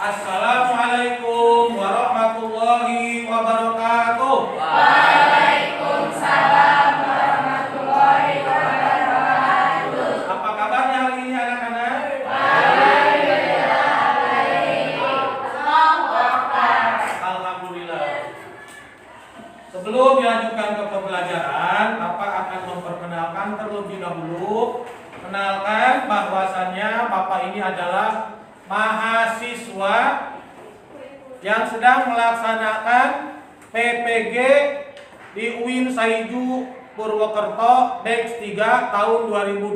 Assalamualaikum warahmatullahi wabarakatuh. Waalaikumsalam warahmatullahi wabarakatuh. Apa kabarnya hari ini anak-anak? Alhamdulillah baik. Allahu Akbar. Alhamdulillah. Sebelum dilanjutkan ke pembelajaran, Bapak akan memperkenalkan terlebih dahulu. Kenalkan bahwasannya Bapak ini adalah mahasiswa yang sedang melaksanakan PPG di UIN Saiju Purwokerto batch 3 tahun 2022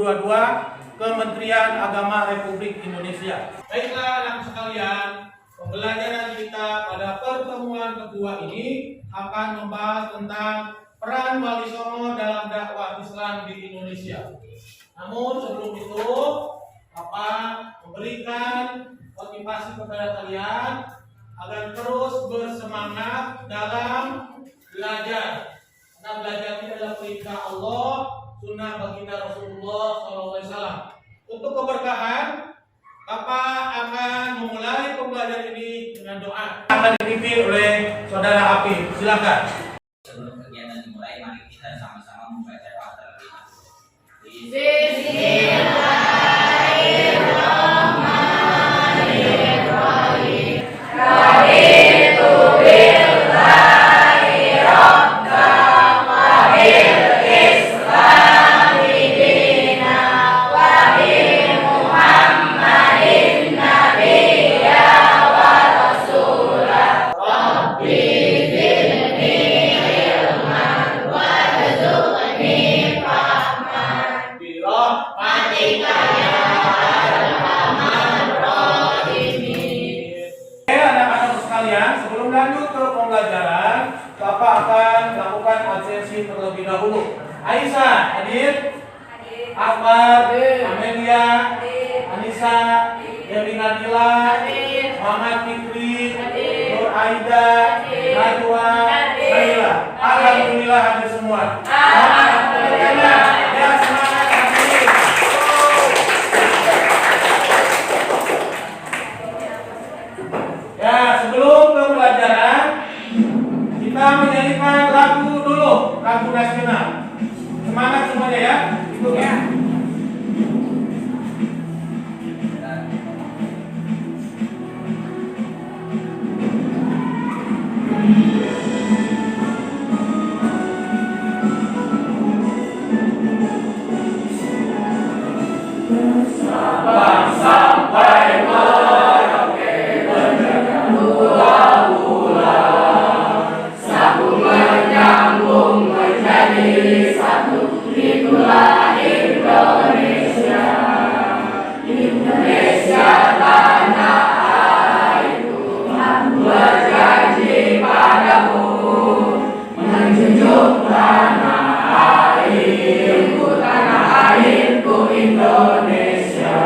Kementerian Agama Republik Indonesia. Baiklah anak sekalian, pembelajaran kita pada pertemuan kedua ini akan membahas tentang peran Wali Songo dalam dakwah Islam di Indonesia. Namun sebelum itu, memberikan motivasi kepada kalian agar terus bersemangat dalam belajar. Karena belajar ini adalah perintah Allah, sunnah baginda Rasulullah SAW. Untuk keberkahan, Bapak akan memulai pembelajaran ini dengan doa. Akan dipimpin oleh Saudara Apif. Silakan. Sebelum kegiatan dimulai, mari kita sama-sama membaca doa terlebih dahulu. Bismillahirrahmanirrahim. Raditu billahi rabban wa bil islami dinan wa bi Muhammadin nabiyyan wa rasulan. Rabbi zidni ilman warzuqni fahman birahmatika ya arhamar rahimin. Anak-anak sekalian, sebelum lanjut ke pembelajaran, Bapak akan melakukan absensi terlebih dahulu. Aisyah, hadir? Akbar, Amelia, Anissa, Dewi Nadila, Muhammad Fikri, Nur Aida, Najwa, Naila. Alhamdulillah hadir semua. Alhamdulillah. Ya, semangat hadir. Ya, sebelum ke pembelajaran, kita menyanyikan lagu dulu, lagu nasional. Semangat semuanya ya, ikut ya. Sampai merauke berulang-ulang, sambung menyambung menjadi satu. Itulah Indonesia, Indonesia tanah airku. Aku berjanji padamu menjunjung tanah airku, tanah airku Indonesia.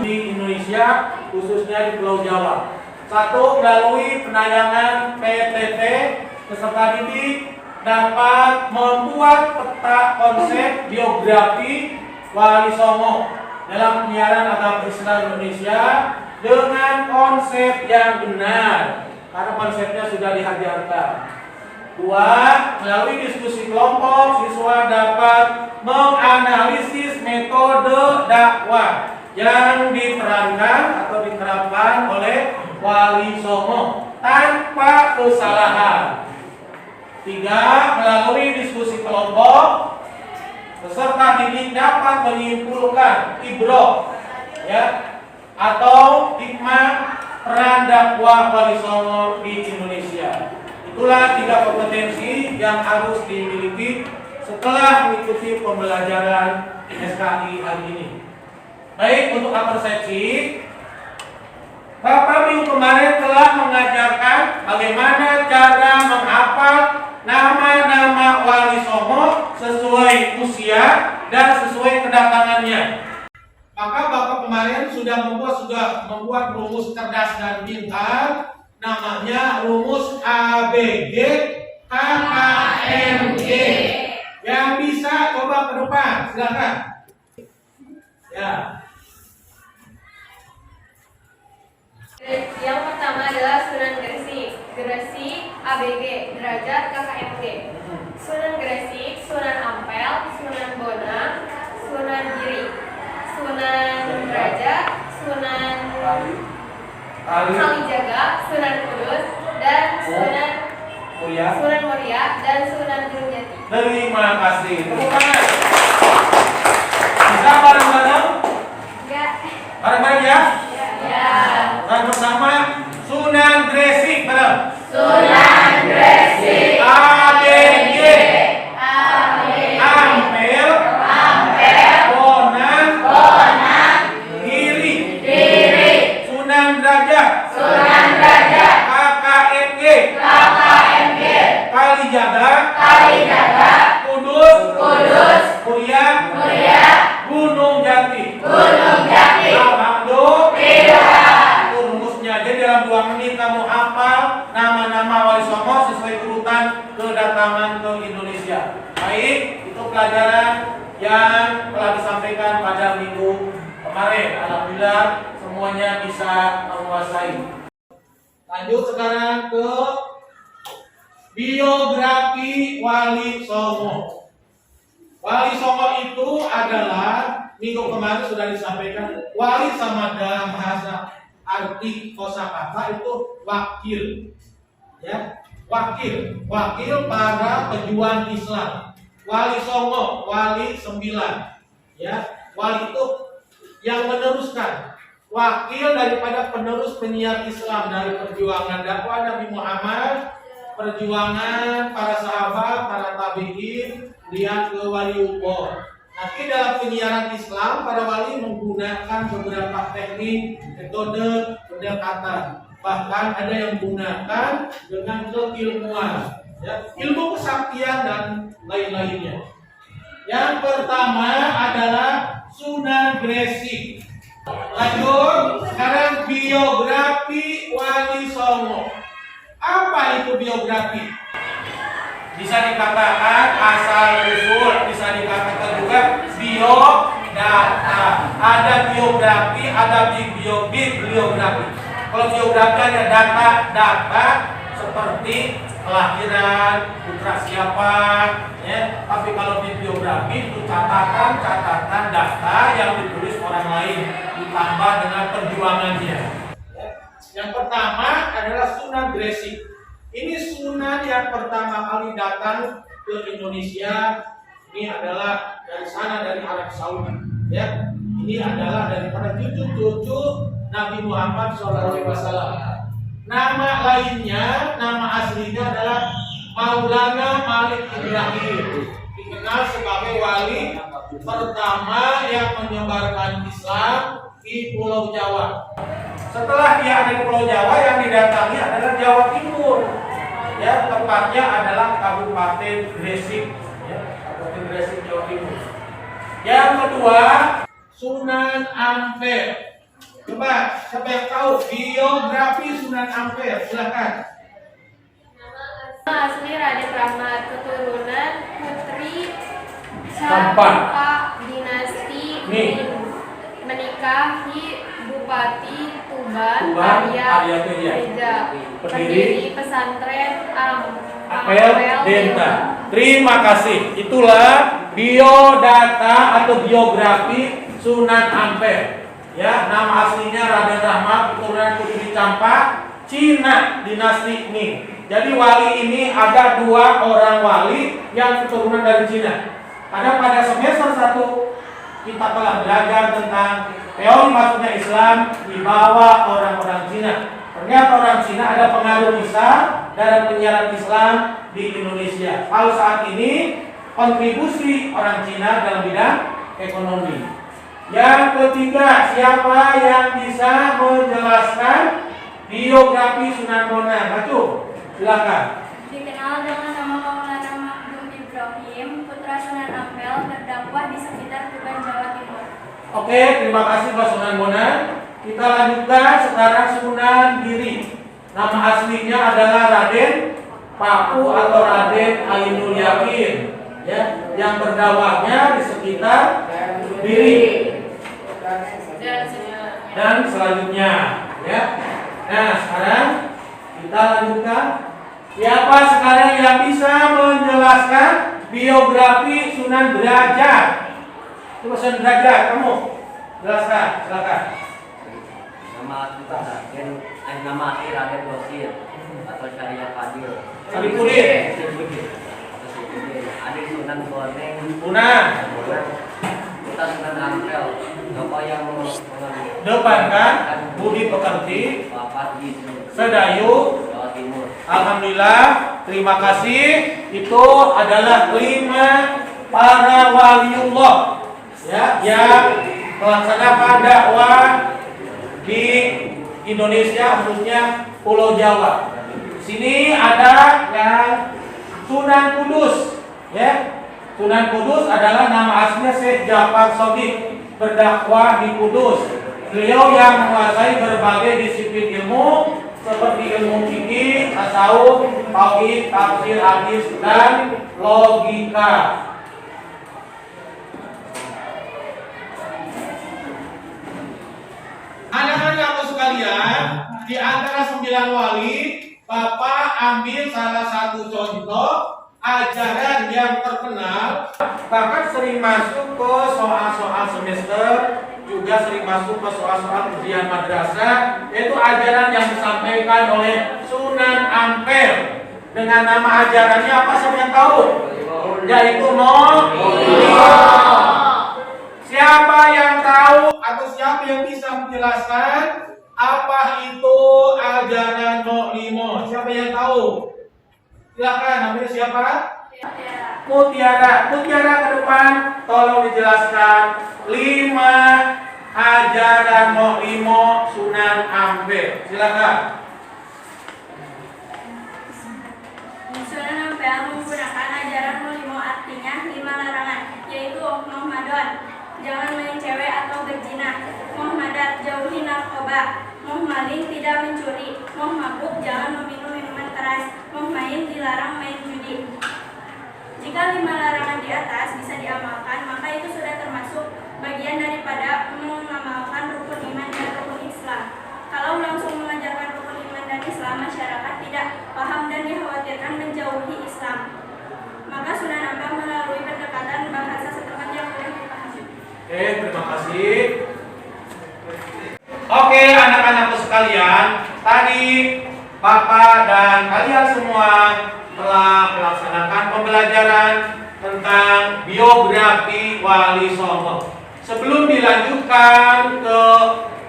Di Indonesia, khususnya di Pulau Jawa. Satu, melalui penayangan PTT peserta didik dapat membuat peta konsep biografi Wali Songo dalam penyiaran agama Islam Indonesia dengan konsep yang benar, karena konsepnya sudah dihajarkan. Dua, melalui diskusi kelompok, siswa dapat menganalisis metode dakwah yang diterangkan atau diterapkan oleh Wali Songo tanpa kesalahan. Tiga, melalui diskusi kelompok, peserta didik dapat menyimpulkan ibroh atau hikmah peran dakwah Wali Songo di Indonesia. Itulah 3 kompetensi yang harus dimiliki setelah mengikuti pembelajaran SKI hari ini. Baik, untuk persepsi, Bapak minggu kemarin telah mengajarkan bagaimana cara menghafal nama-nama Wali Songo sesuai usia dan sesuai kedatangannya. Maka Bapak kemarin sudah membuat rumus cerdas dan pintar, namanya rumus ABG KKMG. Yang bisa coba ke depan, silakan. Ya. Yang pertama adalah Sunan Gresik, Gresik ABG, derajat KKMG. Sunan Gresik, Sunan Ampel, Sunan Bonang, Sunan Giri, Sunan Derajat, Sunan Kalijaga, Sunan Kudus, dan Sunan Muria, dan Sunan Gunung Jati. Terima kasih. Tepuk tangan. Bisa bareng-bareng? Enggak. Bareng-bareng ya. Ya. Yang pertama Sunan Gresik, bareng. Sunan Gresik, ABG, Ampel, Bonang, Giri, Sunan Derajat, KKMG, Kalijaga, Kudus, Muria, Gunung Jati. Alhamdulillah. Itu rumusnya. Jadi dalam 2 menit kamu hafal nama-nama Wali Songo sesuai urutan kedatangan ke Indonesia. Baik, itu pelajaran yang telah disampaikan pada minggu kemarin. Alhamdulillah semuanya bisa menguasai. Lanjut sekarang ke biografi Wali Songo. Wali Songo itu adalah minggu kemarin sudah disampaikan, wali sama dalam bahasa arti kosakata itu wakil, ya, wakil para pejuang Islam. Wali Songo, wali 9, ya, wali itu yang meneruskan, wakil daripada penerus penyiar Islam dari perjuangan dakwah Nabi Muhammad, perjuangan para sahabat, para tabi'in, lihat ke waliullah. Nanti dalam penyiaran Islam, para wali menggunakan beberapa teknik, metode pendekatan. Bahkan ada yang menggunakan dengan keilmuan, ya, ilmu kesaktian dan lain-lainnya. Yang pertama adalah Sunan Gresik. Lanjut, sekarang biografi Wali Songo. Apa itu biografi? Bisa dikatakan asal usul, bisa dikatakan juga biodata. Ada biografi, ada bibliografi. Kalau biografi ada data seperti kelahiran, putra siapa, ya. Tapi kalau bibliografi itu catatan data yang ditulis orang lain ditambah dengan perjuangannya. Yang pertama adalah Sunan Gresik. Ini Sunan yang pertama kali datang ke Indonesia. Ini adalah dari sana, dari Arab Saudi, ya. Ini adalah daripada cucu-cucu Nabi Muhammad SAW. Nama lainnya, nama aslinya adalah Maulana Malik Ibrahim. Dikenal sebagai wali pertama yang menyebarkan Islam di Pulau Jawa. Setelah dia ada di Pulau Jawa, yang didatangi adalah Jawa Timur. Ya, tepatnya adalah Kabupaten Gresik, ya, Kabupaten Gresik, Jawa Timur. Yang kedua, Sunan Ampel. Coba, siapa yang tahu biografi Sunan Ampel? Silakan. Nama asli Raden Rahmat, keturunan Putri Sampan. Dinasti Nih. menikahi Bupati Tuban Arya Teja, pendiri pesantren Ampel Denta. Terima kasih. Itulah biodata atau biografi Sunan Ampel. Ya, nama aslinya Raden Rahmat, keturunan Putri Campak, Cina, dinasti Ming. Jadi wali ini ada 2 orang wali yang keturunan dari Cina. Karena pada semester 1 kita telah belajar tentang teori masuknya Islam di bawah orang-orang Cina. Ternyata orang Cina ada pengaruh besar dalam penyiaran Islam di Indonesia. Kalau saat ini kontribusi orang Cina dalam bidang ekonomi. Yang ketiga, siapa yang bisa menjelaskan biografi Sunan Bonang? Bacu, silakan. Dikenal dengan nama Maulana Makdum Ibrahim, putra Sunan Ampel, berdakwah di sekitar Tuban, Jawa Timur. Oke, terima kasih Pak Sunan Bonang. Kita lanjutkan sekarang Sunan Giri. Nama aslinya adalah Raden Paku atau Raden Ainul Yakin, ya, yang berdakwahnya di sekitar Giri. dan selanjutnya, ya. Nah, sekarang kita lanjutkan. Siapa sekarang yang bisa menjelaskan biografi Sunan Derajat? Coba Sunan Derajat, kamu jelaskan, silakan. Nama kita nama asli Raden Bosir atau Syariah Fadil. Saripudin. Adik Sunan Boneng. Sunan. Kita Sunan Ampel. Bapak yang Depan kan, budi pekerti, Bapak di Sedayu. Jawa Timur. Alhamdulillah, terima kasih. Itu adalah 5 para waliullah, ya, yang melaksanakan dakwah di Indonesia, khususnya Pulau Jawa. Sini ada yang Sunan Kudus, ya. Sunan Kudus adalah nama aslinya Syekh Ja'far Shadiq, berdakwah di Kudus. Beliau yang menguasai berbagai disiplin ilmu seperti ilmu fikih, tasawuf, tauhid, tafsir, hadis, dan logika. Anak-anakku sekalian, di antara 9 wali, Bapak ambil salah satu contoh ajaran yang terkenal, bahkan sering masuk ke soal-soal semester, juga sering masuk ke soal-soal ujian madrasah, yaitu ajaran yang disampaikan oleh Sunan Ampel. Dengan nama ajarannya apa saya tahu? Yaitu Siapa yang tahu atau siapa yang bisa menjelaskan apa itu ajaran Mo'limo? Siapa yang tahu? Silakan, namanya siapa? Mutiara. Mutiara ke depan, tolong dijelaskan 5 ajaran Mo'limo Sunan Ampel. Silakan. Sunan Ampel menggunakan ajaran Mo'limo, artinya 5 larangan, yaitu Muhammadon, jangan main cewek atau berzina, Muhammadat, jauhi narkoba, Muhammadin, tidak mencuri, Muhammabuk, jangan meminum minuman keras, Muhammadin, dilarang main judi. Jika 5 larangan di atas bisa diamalkan, maka itu sudah termasuk bagian daripada mengamalkan rukun iman dan rukun Islam. Kalau langsung mengajarkan rukun iman dan Islam, masyarakat tidak paham dan dikhawatirkan menjauhi Islam. Maka Sunan Ampel melalui pendekatan bahasa setempat yang mudah dipahami. Oke, terima kasih. Oke, anak-anakku sekalian, tadi Bapak dan kalian semua telah melaksanakan pembelajaran tentang biografi Wali Songo. Sebelum dilanjutkan ke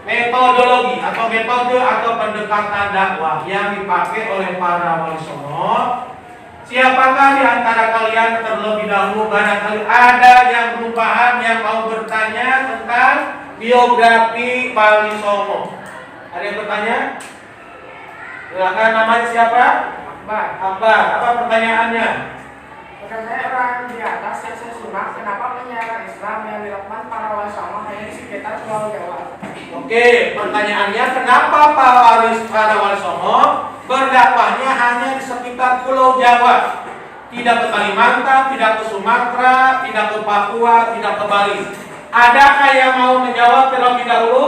metodologi atau metode atau pendekatan dakwah yang dipakai oleh para Wali Songo, siapakah di antara kalian terlebih dahulu barangkali ada yang belum paham yang mau bertanya tentang biografi Wali Songo? Ada yang bertanya? Silakan, namanya siapa? Akbar. Apa pertanyaannya? Saya orang di atas yang saya simak, kenapa penyiaran Islam yang dilakukan para wali songo hanya di sekitar Pulau Jawa? Oke, pertanyaannya kenapa para wali songo berdakwahnya hanya di sekitar Pulau Jawa? Tidak ke Kalimantan, tidak ke Sumatera, tidak ke Papua, tidak ke Bali. Adakah yang mau menjawab terlebih dahulu?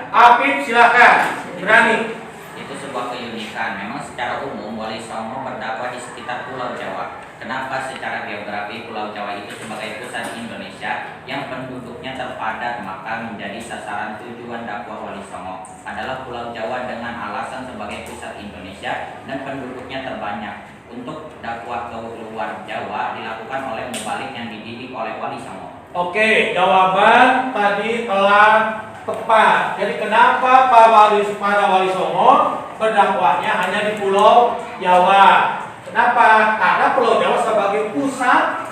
Apip, silakan. Berani. Itu sebuah keunikan. Memang secara umum Wali Songo berdakwah di sekitar Pulau Jawa. Kenapa secara geografi Pulau Jawa itu sebagai pusat Indonesia yang penduduknya terpadat, maka menjadi sasaran tujuan dakwah Wali Songo adalah Pulau Jawa dengan alasan sebagai pusat Indonesia dan penduduknya terbanyak. Untuk dakwah ke luar Jawa dilakukan oleh mubalik yang dididik oleh Wali Songo. Oke, jawaban tadi telah tepat. Jadi kenapa para wali songo berdakwahnya hanya di Pulau Jawa? Kenapa? Karena Pulau Jawa sebagai pusat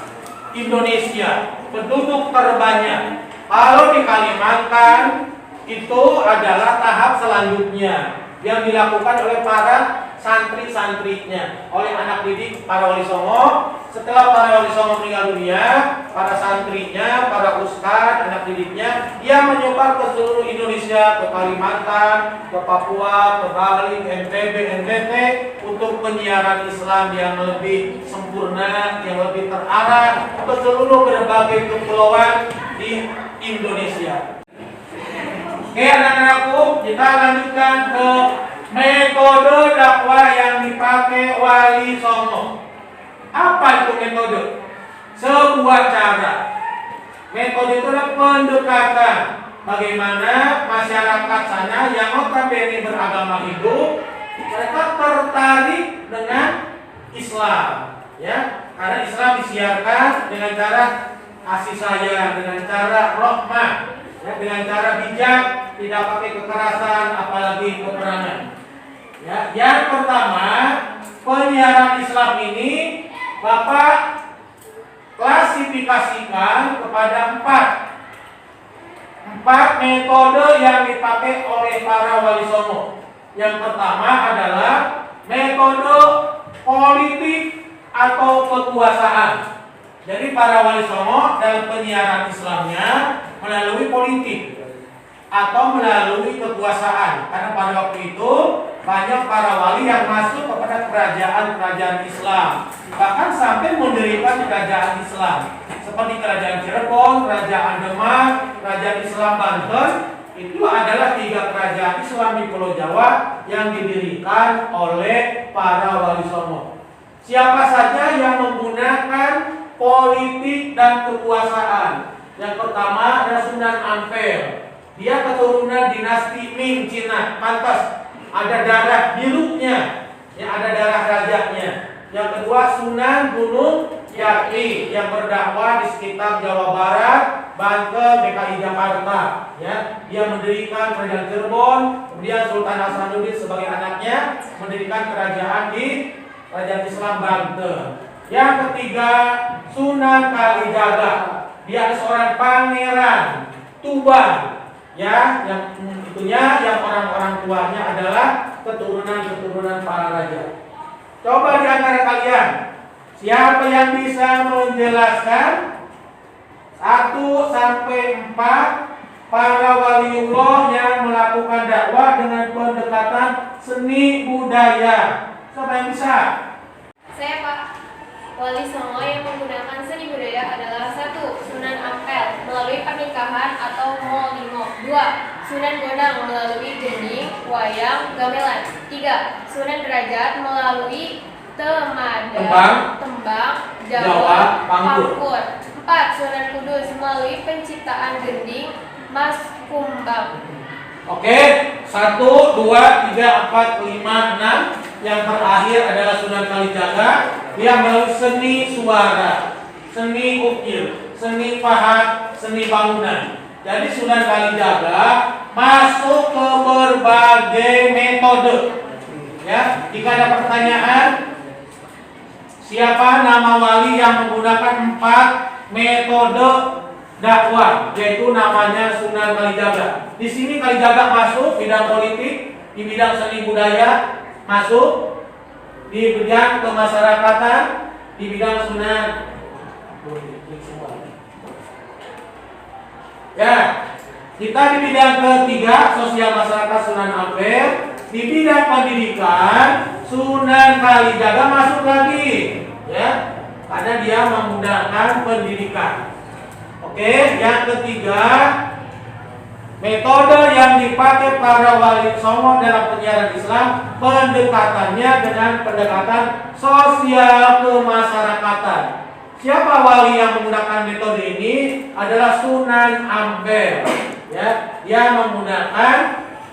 Indonesia, penduduk terbanyak. Kalau di Kalimantan itu adalah tahap selanjutnya yang dilakukan oleh para santri-santrinya, oleh anak didik para wali songo. Setelah para wali songo meninggal dunia, para santrinya, para ustadz, anak didiknya, ia menyebar ke seluruh Indonesia, ke Kalimantan, ke Papua, ke Bali, NTB, NTT, untuk penyiaran Islam yang lebih sempurna, yang lebih terarah ke seluruh berbagai kepulauan di Indonesia. Oke anak-anakku, kita lanjutkan ke metode dakwah yang dipakai Wali Songo. Apa itu metode? Sebuah cara. Metode itu adalah pendekatan. Bagaimana masyarakat sana yang notabene beragama Hindu, mereka tertarik dengan Islam, ya, karena Islam disiarkan dengan cara kasih sayang, dengan cara rahmah, ya, dengan cara bijak, tidak pakai kekerasan, apalagi peperangan. Ya, yang pertama, penyiaran Islam ini Bapak klasifikasikan kepada empat metode yang dipakai oleh para wali songo. Yang pertama adalah metode politik atau kekuasaan. Jadi para wali songo dalam penyiaran Islamnya melalui politik atau melalui kekuasaan. Karena pada waktu itu banyak para wali yang masuk kepada kerajaan-kerajaan Islam, bahkan sampai mendirikan kerajaan Islam seperti kerajaan Cirebon, kerajaan Demak, kerajaan Islam Banten. Itu adalah 3 kerajaan Islam di Pulau Jawa yang didirikan oleh para wali songo. Siapa saja yang menggunakan politik dan kekuasaan? Yang pertama adalah Sunan Ampel. Dia keturunan dinasti Ming Cina, pantas ada darah birunya, ya, ada darah rajanya. Yang kedua Sunan Gunung Jati yang berdakwah di sekitar Jawa Barat, Banten, DKI Jakarta. Ya, dia mendirikan kerajaan Cirebon, kemudian Sultan Hasanuddin sebagai anaknya mendirikan kerajaan di Kerajaan Islam Banten. Yang ketiga Sunan Kalijaga, dia seorang pangeran Tuban. Ya, yang itunya yang orang-orang tuanya adalah keturunan-keturunan para raja. Coba di antara kalian, siapa yang bisa menjelaskan 1 sampai 4 para waliullah yang melakukan dakwah dengan pendekatan seni budaya? Siapa yang bisa? Saya Pak. Wali Songo yang menggunakan seni budaya adalah 1. Sunan Ampel melalui pernikahan atau molimo. 2. Sunan Bonang melalui gending, wayang, gamelan. 3. Sunan Derajat melalui tembang, Jawa, pangkur. 4. Sunan Kudus melalui penciptaan gending, mas kumbang. Oke, 1, 2, 3, 4, 5, 6. Yang terakhir adalah Sunan Kalijaga. Dia melalui seni suara, seni ukir, seni pahat, seni bangunan. Jadi Sunan Kalijaga masuk ke berbagai metode. Ya, jika ada pertanyaan, siapa nama wali yang menggunakan 4 metode dakwah, yaitu namanya Sunan Kalijaga. Di sini Kalijaga masuk bidang politik, di bidang seni budaya masuk, di bidang kemasyarakatan, di bidang Sunan. Ya, kita di bidang ketiga sosial masyarakat Sunan Ampel, di bidang pendidikan Sunan Kalijaga masuk lagi, ya, karena dia menggunakan pendidikan. Oke, yang ketiga metode yang dipakai para wali songo dalam penyiaran Islam, pendekatannya dengan pendekatan sosial kemasyarakatan. Siapa wali yang menggunakan metode ini? Adalah Sunan Ampel. Ya, dia menggunakan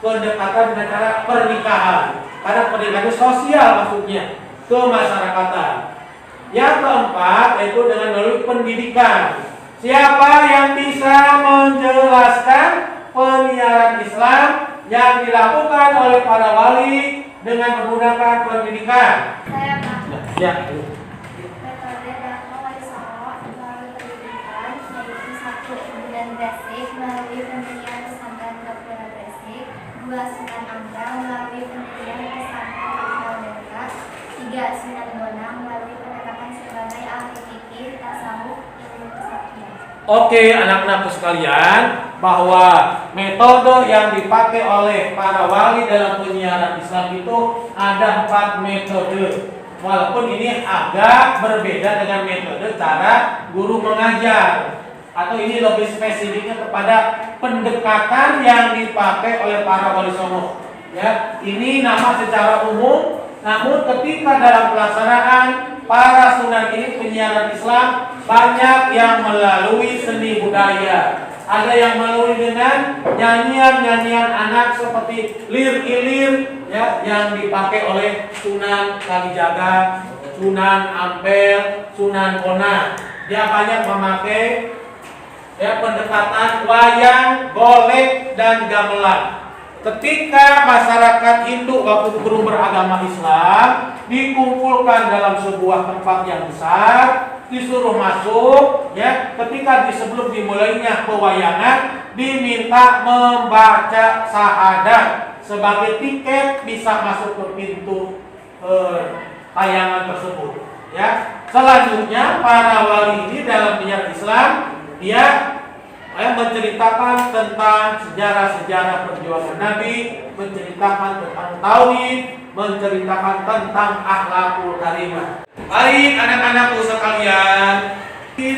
pendekatan dengan cara pernikahan. Karena pendekatan sosial maksudnya, kemasyarakatan. Yang keempat yaitu dengan melalui pendidikan. Siapa yang bisa menjelaskan penyiaran Islam yang dilakukan oleh para wali dengan menggunakan pendidikan? Saya Pak. Ya. Metode dakwah wali songo melalui pendidikan yaitu 1. Bulan Gresik melalui pendirian pesantren Gapura Gresik. 2. Sunan Ampel melalui pendirian pesantren Kapal Delta. 3. Sunan Bonang melalui pendekatan sebagai ahli fikih, tasawuf, ilmu kesaktian. Oke, anak-anakku sekalian, bahwa metode yang dipakai oleh para wali dalam penyiaran Islam itu ada 4 metode. Walaupun ini agak berbeda dengan metode cara guru mengajar, atau ini lebih spesifiknya kepada pendekatan yang dipakai oleh para wali songo. Ya, ini nama secara umum, namun ketika dalam pelaksanaan para sunan ini penyiaran Islam banyak yang melalui seni budaya. Ada yang melalui dengan nyanyian-nyanyian anak seperti lir-ilir ya, yang dipakai oleh Sunan Kalijaga, Sunan Ampel, Sunan Bona. Dia banyak memakai ya pendekatan wayang, golek dan gamelan. Ketika masyarakat Hindu waktu itu belum beragama Islam dikumpulkan dalam sebuah tempat yang besar, disuruh masuk ya, ketika sebelum dimulainya pewayangan diminta membaca syahadat sebagai tiket bisa masuk ke pintu tayangan tersebut ya. Selanjutnya para wali ini dalam penyiaran Islam dia menceritakan tentang sejarah-sejarah perjuangan Nabi, menceritakan tentang tauhid, menceritakan tentang akhlakul karimah. Baik anak-anakku sekalian,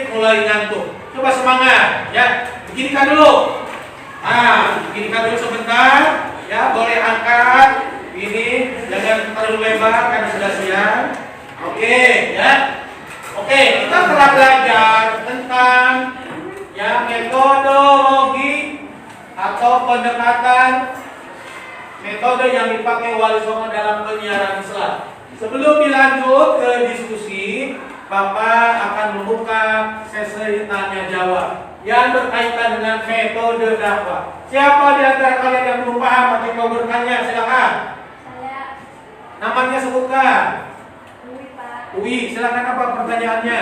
mulai ngantuk. Coba semangat ya. Beginikan dulu. Beginikan dulu sebentar ya, boleh angkat ini, jangan terlalu lebar karena sudah siang. Oke ya. Oke, kita telah belajar tentang ya metodologi atau pendekatan metode yang dipakai wali songo dalam penyiaran Islam. Sebelum dilanjut ke diskusi, Bapak akan membuka sesi tanya jawab yang berkaitan dengan metode dakwah. Siapa di antara kalian yang belum paham atau mau bertanya, silakan. Saya Namanya sebutkan. Dewi, Pak. Uwi, silakan apa pertanyaannya?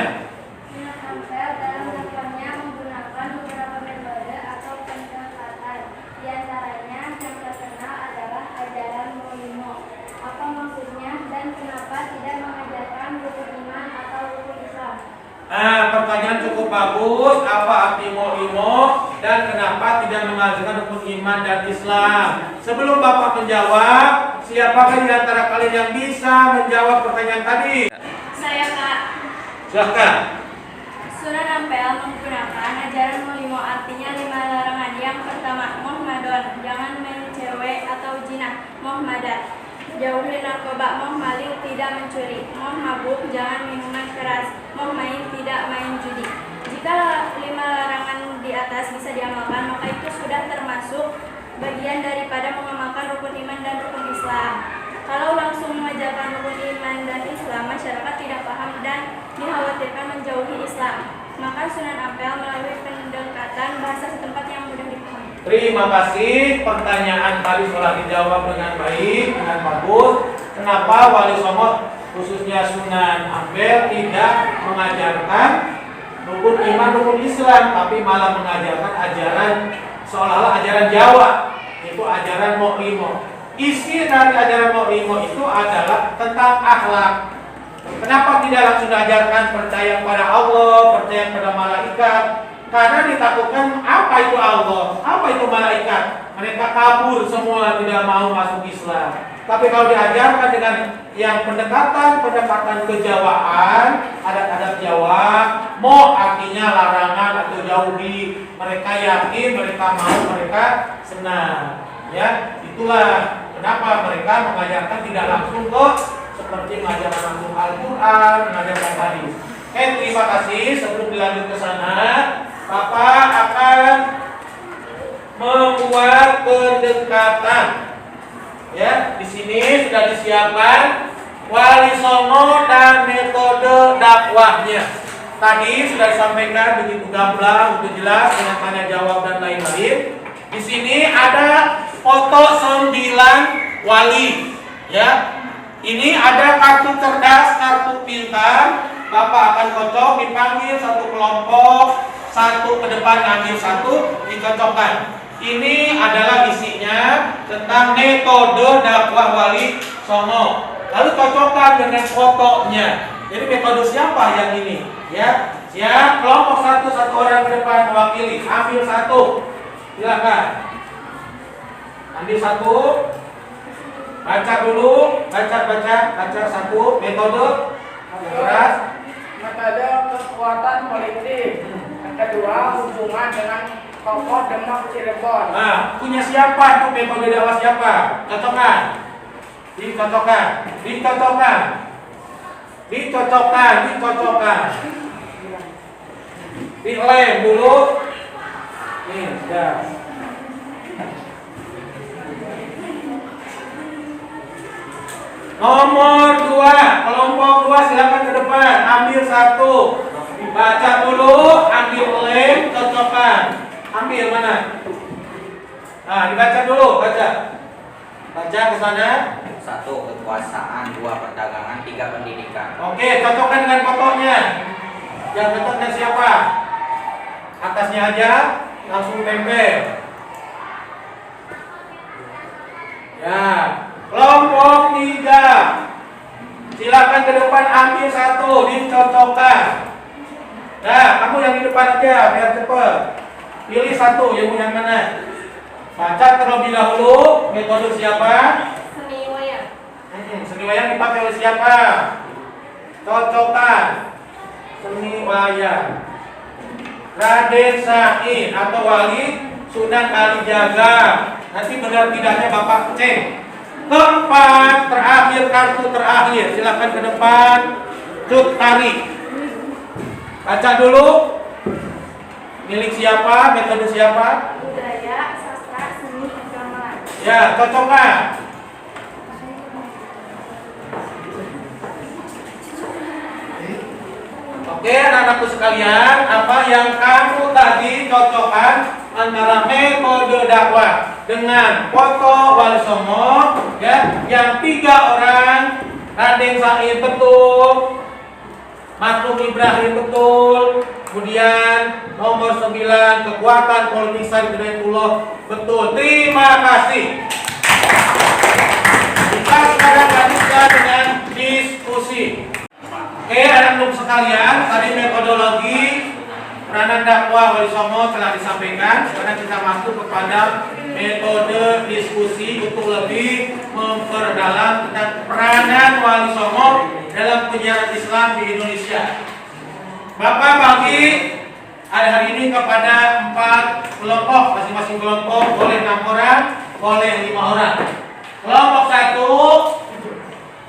Sunan Ampel dalam dakwahnya menggunakan beberapa metode atau pendekatan. Di antaranya yang terkenal adalah ajaran Molimo. Apa maksudnya dan kenapa tidak mengajarkan rukun iman atau rukun Islam? Pertanyaan cukup bagus. Apa arti Molimo dan kenapa tidak mengajarkan rukun iman dan Islam? Sebelum Bapak menjawab, siapakah di antara kalian yang bisa menjawab pertanyaan tadi? Saya, Kak. Silakan. Sunan Ampel menggunakan ajaran Molimo, artinya 5 larangan. Yang pertama, Muhammadon, jangan main cewek atau jinah. Muhammadat, jauhi narkoba. Muhammaling, tidak mencuri. Muhammabuk, jangan minuman keras. Muhammain, tidak main judi. Jika 5 larangan di atas bisa diamalkan, maka itu sudah termasuk bagian daripada mengamalkan rukun iman dan rukun Islam. Kalau langsung mengajarkan rukun iman dan Islam, masyarakat tidak paham dan dikhawatirkan menjauhi Islam. Maka Sunan Ampel melalui pendekatan bahasa setempat yang mudah dipahami. Terima kasih. Pertanyaan tadi sudah dijawab dengan baik, dengan bagus. Kenapa wali songo khususnya Sunan Ampel tidak mengajarkan rukun iman, rukun Islam, tapi malah mengajarkan ajaran seolah-olah ajaran Jawa, yaitu ajaran Molimo. Isi dari ajaran Molimo itu adalah tentang akhlak. Kenapa tidak langsung diajarkan percaya pada Allah, percaya pada malaikat? Karena ditakutkan apa itu Allah, apa itu malaikat. Mereka kabur semua, tidak mau masuk Islam. Tapi kalau diajarkan dengan yang pendekatan kejawaan, adat-adat Jawa, mo artinya larangan atau jauhi, mereka yakin, mereka mau, mereka senang. Ya, itulah kenapa mereka mengajarkan tidak langsung kok, seperti mengajarkan langsung Al-Quran, mengajarkan hadis. Terima kasih. Sebelum dilanjut ke sana, Bapak akan membuat pendekatan. Ya, di sini sudah disiapkan wali songo dan metode dakwahnya. Tadi sudah disampaikan begitu gamblang, begitu jelas dengan tanya jawab dan lain-lain. Di sini ada foto 9 wali. Ya, ini ada kartu cerdas, kartu pintar. Bapak akan kocok, dipanggil satu kelompok, satu ke depan ngambil satu, dicocokkan. Ini adalah isinya tentang metode dakwah wali songo. Lalu cocokkan dengan fotonya. Jadi metode siapa yang ini? Ya, siap. Kelompok satu orang ke depan mewakili. Ambil satu. Silakan. Ambil satu. Baca dulu. Baca satu. Metode. Metode kekuatan politik. Yang kedua, hubungan dengan Tokoh Demak Cirebon. Nah, punya siapa itu metode dakwah siapa? Cocokkan. Dicocokkan. Dicocokkan. Dicocokkan. Dicocokkan. Dilem dulu. Nih, sudah. Nomor 2, kelompok 2 silakan ke depan, ambil 1. Baca dulu, ambil lem, cocokkan. Ambil mana? Nah, dibaca dulu, baca. Baca ke sana. 1. Kekuasaan, 2. Perdagangan, 3. Pendidikan. Oke, cocokkan dengan fotonya. Yang cocok dengan siapa? Atasnya aja, langsung tempel. Ya, kelompok 3. Silakan ke depan, ambil 1, dicocokkan. Nah, kamu yang di depan aja, biar cepet. Pilih 1, yang mana? Baca terlebih dahulu, metode siapa? Seni wayang. Seni wayang dipakai oleh siapa? Cocokkan. Seni wayang. Raden Said atau Wali Sunan Kalijaga. Nanti benar tidaknya Bapak cek. Keempat, terakhir, kartu terakhir. Silakan ke depan. Cuk tarik. Baca dulu. Milik siapa? Metode siapa? Budaya, sastra, seni, gamelan. Ya, cocokkan. Oke, anak-anakku sekalian, apa yang kamu tadi cocokkan antara metode dakwah dengan foto Wali Songo, ya, yang 3 orang, Raden Said betul, Makhluk Ibrahim betul, kemudian nomor 9 kekuatan politik Said Hidayatullah betul. Terima kasih. Kita sekarang lanjutkan dengan diskusi. Oke, anak-anak sekalian, tadi metodologi peranan dakwah Wali Songo telah disampaikan. Sekarang kita masuk kepada metode diskusi untuk lebih memperdalam tentang peranan Wali Songo dalam penyiaran Islam di Indonesia. Bapak bagi hari ini kepada 4 kelompok, masing-masing kelompok boleh 6 orang, boleh 5 orang. Kelompok 1,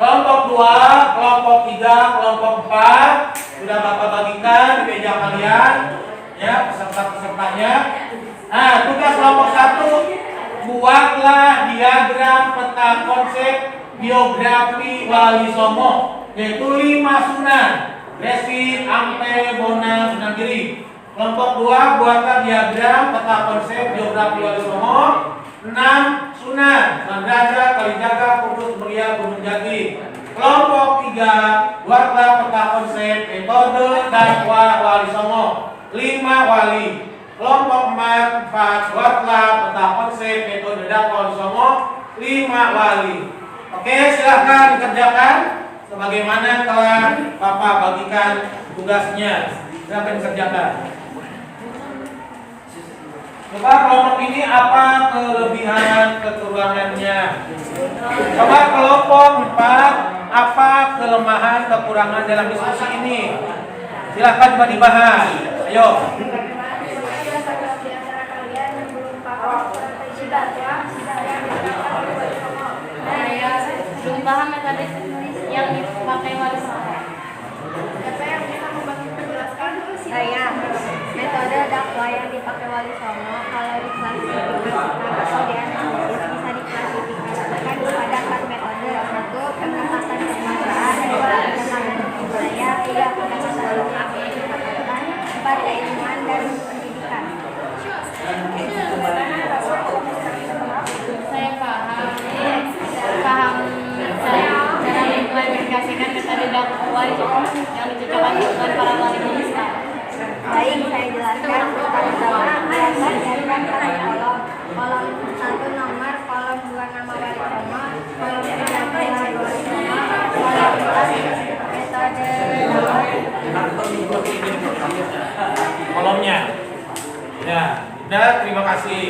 kelompok 2, kelompok 3, kelompok 4 sudah Bapak bagikan di meja kalian, ya, peserta-pesertanya. Nah, tugas kelompok 1, buatlah diagram peta konsep biografi Wali Songo, yaitu 5 sunan: Gresik, Ampel, Bonang, Sunan Giri. Kelompok 2, buatlah diagram peta konsep biografi Wali Songo, 6 sunan: Sunan Derajat, Kalijaga, Kudus, Muria, Gunung Jati. Kelompok 3, buatlah peta konsep metode dakwah Wali Songo, 5 wali. Kelompok 4, buatlah peta konsep metode dakwah Wali Songo, 5 wali. Oke, silahkan dikerjakan sebagaimana telah Bapak bagikan tugasnya. Silahkan dikerjakan. Coba kelompok ini apa kelebihan kekurangannya? Coba kelompok 4, apa kelemahan kekurangan dalam diskusi ini? Silahkan coba dibahas. Ayo. Belum paham metode yang dipakai Wali Songo. Siapa yang bisa membantu menjelaskan? Saya, metode dakwah yang dipakai Wali Songo kalau diklasifikasikan atau dianalisis bisa diklasifikasikan kepada 4 metode. 1. Pendekatan kemanusiaan, 2. pendekatan budaya, 3. pendekatan keagamaan, 4. keilmuan dan pendidikan. Saya paham cara mengimplementasikan metode dakwah yang dicocokkan dengan para wali Islam. Baik, saya jelaskan. Pertama-tama diajarkan pada kolom 1 nomor, kolom 2 nama Wali Songo, kolom 3 nilai Wali Songo, kolom 4 metode Kolomnya. Ya, sudah, terima kasih.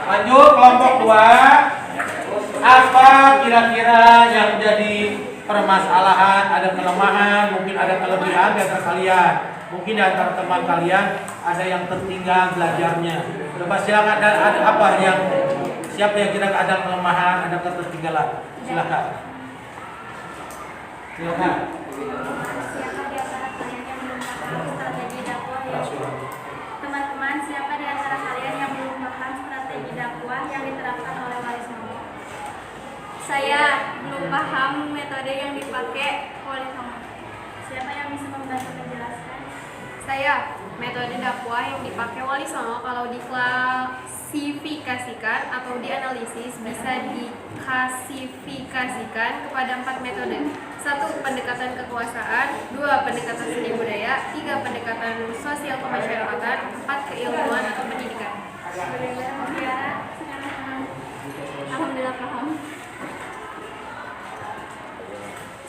Lanjut kelompok 2. Apa kira-kira yang menjadi permasalahan, ada kelemahan, mungkin ada kelebihan di antara kalian. Mungkin di antara teman kalian ada yang tertinggal belajarnya. Coba silakan, ada apa yang siapa yang kira ada kelemahan, ada ketertinggalan? Silakan. Silakan. Siapa di antara kalian yang belum paham strategi dakwah teman-teman, siapa di antara kalian yang belum paham strategi dakwah yang diterapkan oleh Wali Songo? Saya belum paham metode yang dipakai Wali Songo. Siapa yang bisa membantu menjelaskan? Saya, metode dakwah yang dipakai Wali Songo kalau diklasifikasikan atau dianalisis bisa diklasifikasikan kepada 4 metode. 1. Pendekatan kekuasaan, 2. Pendekatan seni budaya, 3. Pendekatan sosial kemasyarakatan, 4. Keilmuan atau pendidikan. Alhamdulillah paham.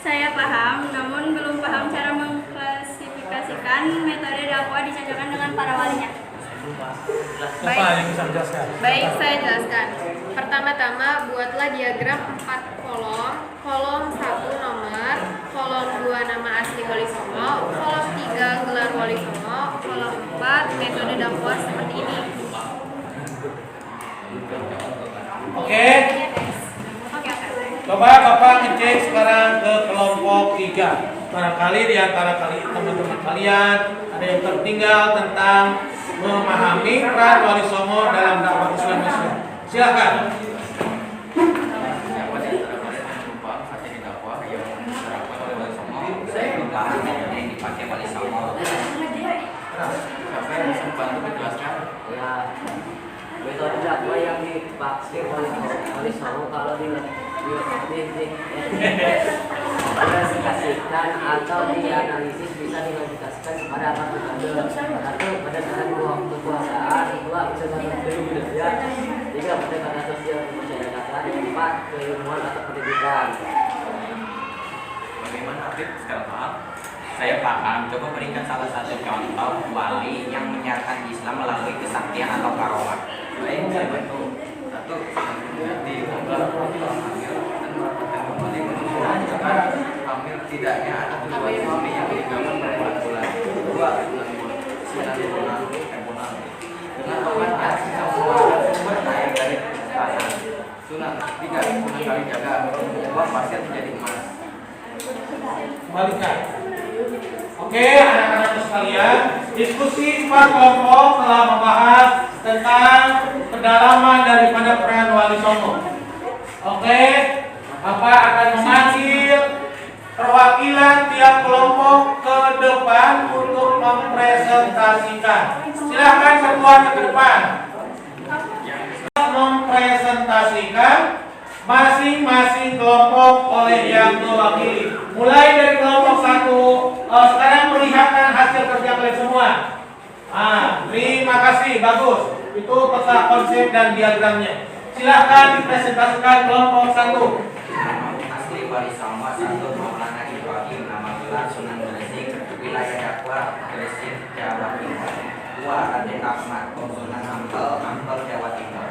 Saya paham, namun belum paham cara mengklasifikasikan metode dakwah dicocokkan dengan para walinya. Siapa yang bisa menjelaskan? Baik, saya jelaskan. Pertama-tama, buatlah diagram 4 kolom. Kolom 1 nomor, kolom 2 nama asli Wali Songo, kolom 3 gelar Wali Songo, kolom 4 metode dakwah seperti ini. Oke. Coba Bapak ngecek sekarang ke kelompok 3. Barangkali di antara teman-teman kalian ada yang tertinggal tentang memahami peran Wali Songo dalam dakwah Islam. Silakan. Saya belum paham metode yang dipakai Wali Songo. Siapa yang bisa membantu menjelaskan? Ya, metode dakwah yang dipakai Wali Songo kalau diaplikasikan atau dianalisis bisa diaplikasikan kepada apa metode. 1. Pendekatan kekuasaan, 2. Pendekatan budaya, 3. Pendekatan sosial kemasyarakatan, 4. Keilmuan atau pendidikan. Bagaimana Afif sekarang paham? Saya paham. Coba berikan salah satu contoh wali yang menyiarkan Islam melalui kesaktian atau karomah. Baik, saya bantu. 1. Di hamil dan mendapatkan kembali menunjukkan hamil tidaknya ada tujuan suami yang digaman berbulan-bulan. 2. Sinan bonang dengan obat yang mengeluarkan sumber air dari tanah. Sunan 3. Sunan Kalijaga membuat pasir menjadi emas. Kembalikan. Oke, anak-anak sekalian, diskusi 4 kelompok telah membahas tentang pendalaman daripada peran Wali Songo. Oke, Bapak akan memanggil perwakilan tiap kelompok ke depan untuk mempresentasikan. Silakan semuanya ke depan. Mempresentasikan masing-masing kelompok oleh yang mewakili. Mulai dari kelompok 1, sekarang perlihatkan hasil kerja kalian semua. Terima kasih, bagus. Itu peta konsep dan diagramnya. Silahkan dipresentasikan kelompok 1. Asli Wali Songo 1. Maulana Ibrahim, nama gelar Sunan Gresik, wilayah dakwah Gresik, Jawa Timur. 2. Raden Ahmad, Sunan Ampel, Jawa Timur.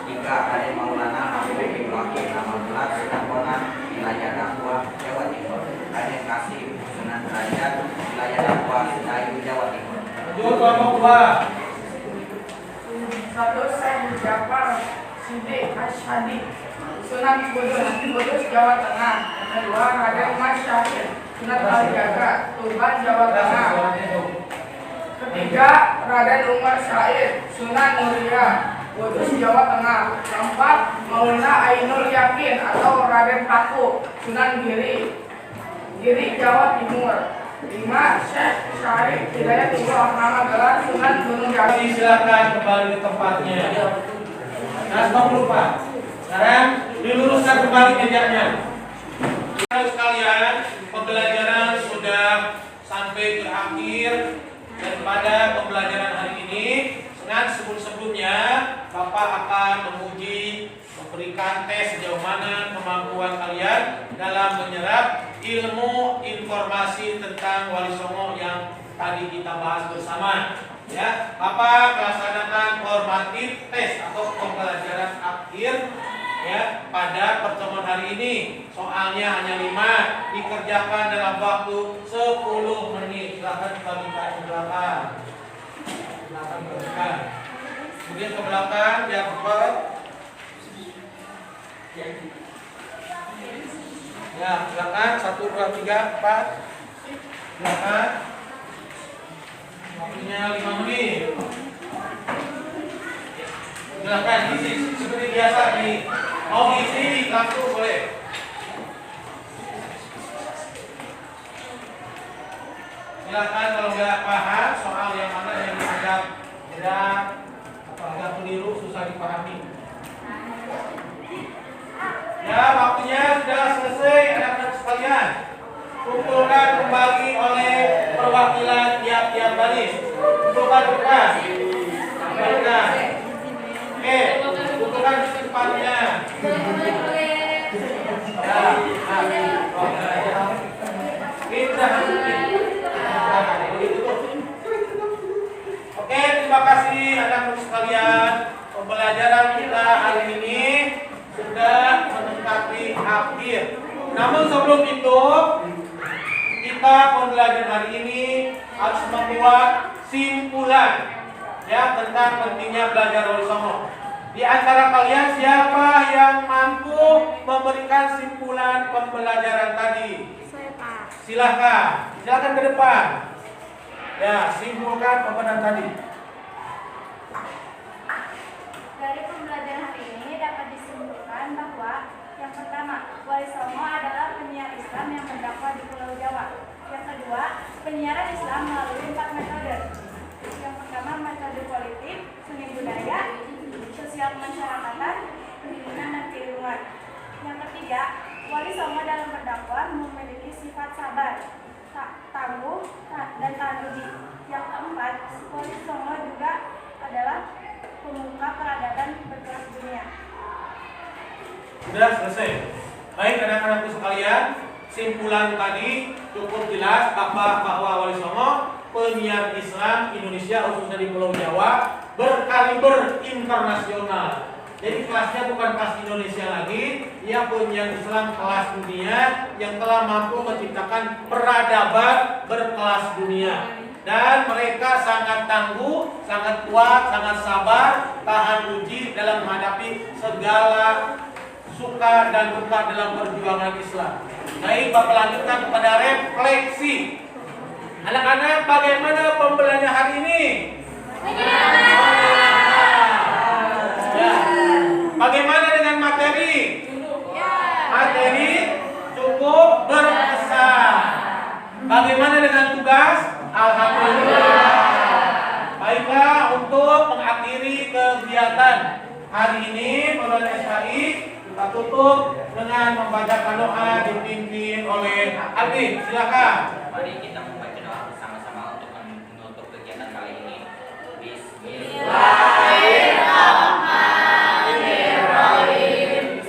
3. Raden Maulana Habib Ibrahim, nama gelar Sunan Bonang, wilayah dakwah Jawa Timur. Raden Kasim, Sunan Derajat, wilayah dakwah Sedayu, Jawa Timur. Lanjut kelompok 2. 1. Syekh Jafar Siddiq Asyhadi, Sunan Kudus, Jawa Tengah. 2. Raden Mas Syahid, Sunan Kalijaga, Tuban, Jawa Tengah. 3. Raden Umar Said, Sunan Muria, Kudus, Jawa Tengah. 4. Maulana Ainul Yakin atau Raden Paku, Sunan Giri, Jawa Timur. 5. Syekh Syarif Hidayatullah, nama gelar Sunan Gunung Jati. Silakan kembali ke tempatnya. Stop lupa. Sekarang diluruskan kembali mejaknya. Sekalian, pembelajaran sudah sampai ke akhir daripada pembelajaran hari ini. Dan sebelumnya Bapak akan menguji, memberikan tes sejauh mana kemampuan kalian dalam menyerap ilmu informasi tentang Wali Songo yang tadi kita bahas bersama. Ya, Bapak melaksanakan formatif tes atau pembelajaran akhir ya pada pertemuan hari ini. Soalnya hanya 5, dikerjakan dalam waktu 10 menit. Silakan dibagikan ke belakang. Silakan bagikan. Kemudian ke belakang biar cepat. Ya, silakan 1, 2, 3, 4. Silakan. Waktunya 5 menit. Silakan isi seperti biasa nih. Mau isi langsung boleh. Silakan kalau nggak paham soal yang mana yang dianggap berat atau agak keliru susah dipahami. Ya, waktunya sudah selesai anak-anak sekalian. Kumpulkan kembali oleh perwakilan tiap-tiap baris. Kumpulkan berkas. Kembalikan. Oke, kumpulkan secepatnya. Oke, terima kasih anak-anak sekalian. Pembelajaran kita hari ini sudah mendekati akhir. Namun sebelum itu, kita pembelajaran hari ini harus membuat simpulan ya tentang pentingnya belajar wali songo. Di antara kalian siapa yang mampu memberikan simpulan pembelajaran tadi? Saya, Pak. Silakan ke depan. Ya, simpulkan pembelajaran tadi. Dari pembelajaran hari ini dapat disimpulkan bahwa yang pertama, Wali Songo adalah penyiar Islam yang berdakwah di Pulau Jawa. Yang kedua, penyiaran Islam melalui 4 metode. Yang pertama, metode politik, seni budaya, sosial kemasyarakatan, pendidikan dan keilmuan. Yang ketiga, Wali Songo dalam berdakwah memiliki sifat sabar, tangguh, dan tahan uji. Yang keempat, Wali Songo juga adalah pemuka peradaban berkelas dunia. Sudah selesai. Baik anak-anakku sekalian, simpulan tadi cukup jelas bahwa Wali Songo penyiar Islam Indonesia khususnya di Pulau Jawa berkaliber internasional. Jadi kelasnya bukan kelas Indonesia lagi, ia penyiar Islam kelas dunia yang telah mampu menciptakan peradaban berkelas dunia. Dan mereka sangat tangguh, sangat kuat, sangat sabar, tahan uji dalam menghadapi segala suka dan duka dalam perjuangan Islam. Baik, Bapak lanjutkan kepada refleksi. Anak-anak, bagaimana pembelajaran hari ini? Ya. Bagaimana dengan materi? Materi cukup berkesan. Bagaimana dengan tugas? Alhamdulillah. Baiklah, untuk mengakhiri kegiatan hari ini pembelajaran SKI kita tutup dengan membacakan doa dipimpin oleh Abi. Silakan. Mari kita membaca doa bersama-sama untuk menutup kegiatan kali ini. Bismillahirrahmanirrahim.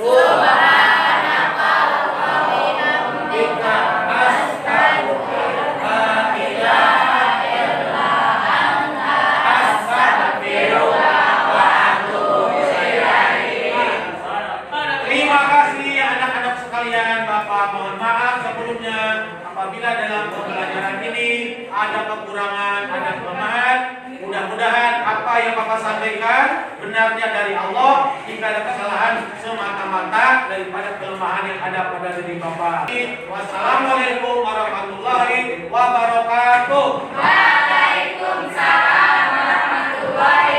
Apabila dalam pembelajaran ini ada kekurangan, ada kelemahan, mudah-mudahan apa yang Bapak sampaikan benarnya dari Allah. Jika ada kesalahan semata-mata daripada kelemahan yang ada pada diri Bapak. Wassalamualaikum warahmatullahi wabarakatuh. Waalaikumsalam warahmatullahi